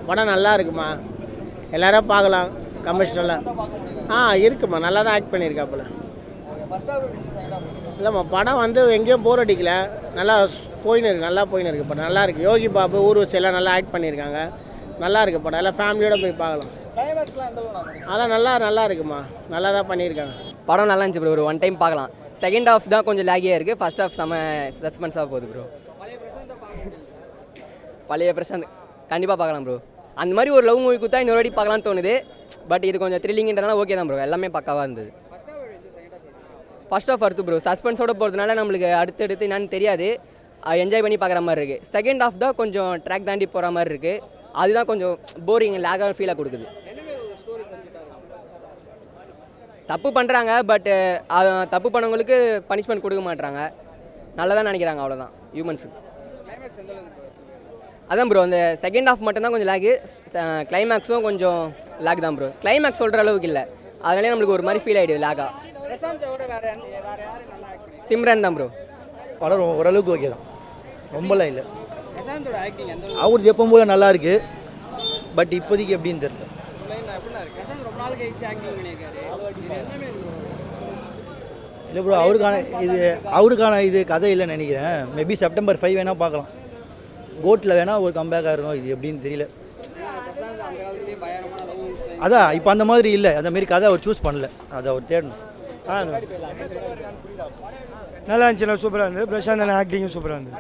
படம் நல்லா இருக்குமா, எல்லாரும் பார்க்கலாம் கமர்ஷியலாக. இருக்குமா, நல்லா தான் ஆக்ட் பண்ணியிருக்காப்புல. இல்லைம்மா, படம் வந்து எங்கேயும் போர் அடிக்கல, நல்லா போயின்னு இருக்குது, நல்லா போயின்னு இருக்குது படம், நல்லா இருக்குது. யோகி பாபு, ஊர்வசி எல்லாம் நல்லா ஆக்ட் பண்ணியிருக்காங்க, நல்லா இருக்குது படம், எல்லாம் ஃபேமிலியோடு போய் பார்க்கலாம். அதான் நல்லா இருக்குமா, நல்லா தான் பண்ணியிருக்காங்க. படம் நல்லா இருந்துச்சு ப்ரோ, ஒரு ஒன் டைம் பார்க்கலாம். செகண்ட் ஹாஃப் தான் கொஞ்சம் லேகியாக இருக்குது, ஃபர்ஸ்ட் ஹாஃப் செம்ம சஸ்பென்ஸாக போகுது ப்ரோ. பழைய பிரசாந்த் கண்டிப்பாக பார்க்கலாம் ப்ரோ. அந்த மாதிரி ஒரு லவ் மூவி கொடுத்தா இன்னொரு வாட்டி பார்க்கலான்னு தோணுது. பட் இது கொஞ்சம் த்ரில்லிங்கிறதுனால ஓகே தான் ப்ரோ, எல்லாமே பக்காவாக இருந்தது. ஃபர்ஸ்ட் ஆஃப் அடுத்து ப்ரோ சஸ்பென்ஸோடு போகிறதுனால நம்மளுக்கு அடுத்தடுத்து என்னன்னு தெரியாது, என்ஜாய் பண்ணி பார்க்குற மாதிரி இருக்குது. செகண்ட் ஹாஃப் தான் கொஞ்சம் ட்ராக் தாண்டி போகிற மாதிரி இருக்குது, அதுதான் கொஞ்சம் போரிங் லேகாக ஃபீலாக கொடுக்குது. தப்பு பண்ணுறாங்க, பட் தப்பு பண்ணவங்களுக்கு பனிஷ்மெண்ட் கொடுக்க மாட்டாங்க, நல்லா தான் நினைக்கிறாங்க, அவ்வளோதான் ஹியூமன்ஸுக்கு. அதான் ப்ரோ, அந்த செகண்ட் ஹாஃப் மட்டும்தான் கொஞ்சம் லேகு, கிளைமேக்ஸும் கொஞ்சம் லேக் தான் ப்ரோ. கிளைமேக்ஸ் சொல்கிற அளவுக்கு இல்லை, அதனாலே நம்மளுக்கு ஒரு மாதிரி ஃபீல் ஆகிடுது லேகா. சிம்ரன் தான் ப்ரோ. படம் ஓரளவுக்கு ஓகே தான், ரொம்பலாம் இல்லை. அவருக்கு எப்போ போல நல்லா இருக்குது, பட் இப்போதைக்கு எப்படின்னு தெரியல. இல்லை ப்ரோ, அவருக்கான இது கதை இல்லைன்னு நினைக்கிறேன். மேபி செப்டம்பர் 5 வேணால் பார்க்கலாம், கோட்டில் வேணால் ஒரு கம்பேக்காக இருக்கும். இது எப்படின்னு தெரியல. அதான் இப்போ அந்த மாதிரி இல்லை, அந்த மாரி கதை அவர் சூஸ் பண்ணல, அதை அவர் தேடணும். நல்லா இருந்துச்சு, சூப்பராக இருந்தது. பிரசாந்த் ஆக்டிங்கும் சூப்பராக இருந்தது.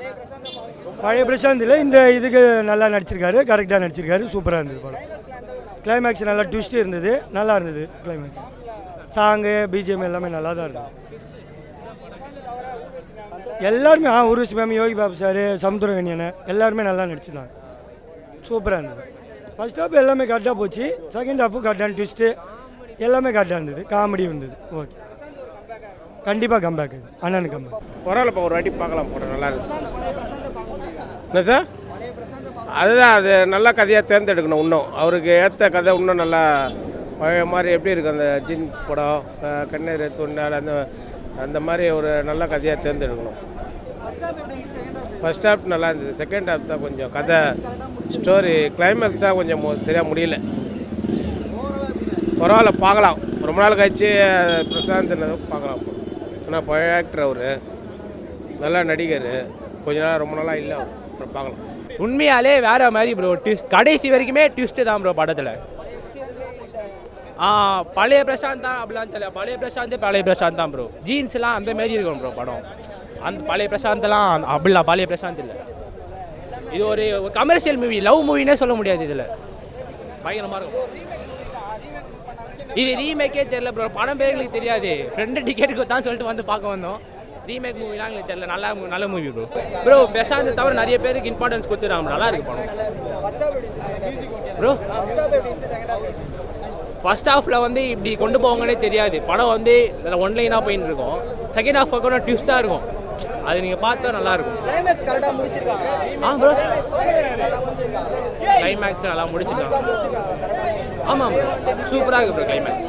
பழைய பிரசாந்த் இல்லை, இந்த இதுக்கு நல்லா நடிச்சிருக்காரு, கரெக்டாக நடிச்சிருக்காரு, சூப்பராக இருந்தது படம். கிளைமேக்ஸ் நல்லா ட்விஸ்ட்டு இருந்தது, நல்லா இருந்தது கிளைமேக்ஸ். சாங்கு பிஜிஎம் எல்லாமே நல்லா தான் இருந்தது. எல்லாருமே ஊர்வசி மேம், யோகி பாபு சார், சமுத்திரகன்யனை எல்லாருமே நல்லா நடிச்சிருந்தாங்க, சூப்பராக இருந்தது. ஃபர்ஸ்ட் ஹாஃப் எல்லாமே கரெக்டாக போச்சு, செகண்ட் ஹாஃபும் கரெக்டான ட்விஸ்ட்டு எல்லாமே கரெக்டாக இருந்தது, காமெடி இருந்தது. ஓகே, கண்டிப்பாக கம்பேக், அண்ணனு கம்பேக். பரவாயில்லப்பா, ஒரு வாட்டி பார்க்கலாம், படம் நல்லா இருக்குது. என்ன சார், அதுதான் அது நல்ல கதையாக தேர்ந்தெடுக்கணும். இன்னும் அவருக்கு ஏற்ற கதை இன்னும் நல்லா பழைய மாதிரி எப்படி இருக்குது, அந்த ஜீன்ஸ் படம், கண்ணீர் துண்டால், அந்த மாதிரி ஒரு நல்ல கதையாக தேர்ந்தெடுக்கணும். ஃபர்ஸ்ட் ஹாஃப் நல்லா இருந்தது, செகண்ட் ஹாஃப் தான் கொஞ்சம் கதை ஸ்டோரி கிளைமேக்ஸ் தான் கொஞ்சம் சரியாக முடியல. பரவாயில்ல, பார்க்கலாம், ரொம்ப நாள் கழிச்சு பிரசாந்த் பார்க்கலாம். ஆனால் பழைய ஆக்டர் அவர், நல்லா நடிகர், கொஞ்ச நாள் ரொம்ப நாளாக இல்லை, அப்புறம் பார்க்கலாம். உண்மையாலே வேறு மாதிரி ப்ரோ, கடைசி வரைக்குமே ட்விஸ்ட்டு தான் ப்ரோ படத்தில். பழைய பிரசாந்த் தான் அப்படிலாம் தெரியல, பழைய பிரசாந்த் தான் ப்ரோ. ஜீன்ஸ்லாம் அந்த மாரி இருக்கும் ப்ரோ படம். அந்த பழைய பிரசாந்த்லாம் அப்படிலாம் பழைய பிரசாந்த் இல்லை. இது ஒரு கமர்ஷியல் மூவி, லவ் மூவினே சொல்ல முடியாது. இதில் பயங்கரமாக இருக்கும். இது ரீமேக்கே தெரியல ப்ரோ, படம் பேர் எங்களுக்கு தெரியாது. ஃப்ரெண்டு டிக்கெட்டுக்கு தான் சொல்லிட்டு வந்து பார்க்க வந்தோம். ரீமேக் மூவிலாம் எங்களுக்கு தெரியல, நல்ல மூவி ப்ரோ. பிரசாந்த் தவிர நிறைய பேருக்கு இம்பார்ட்டன்ஸ் கொடுத்துருக்காங்க, நல்லா இருக்கு படம் ப்ரோ. ஃபர்ஸ்ட் ஹாஃபில் வந்து இப்படி கொண்டு போவாங்கன்னே தெரியாது, படம் வந்து ஒன்லைனாக போயின்னு இருக்கும். செகண்ட் ஹாஃப் பார்க்கணும் ட்விஸ்ட்டாக இருக்கும், அது நீங்கள் பார்த்தா நல்லாயிருக்கும். ப்ரோ, கிளைமேக்ஸ் நல்லா முடிச்சிருக்காங்க. ஆமாம் ப்ரோ, சூப்பராக இருக்குது ப்ரோ கிளைமேக்ஸ்.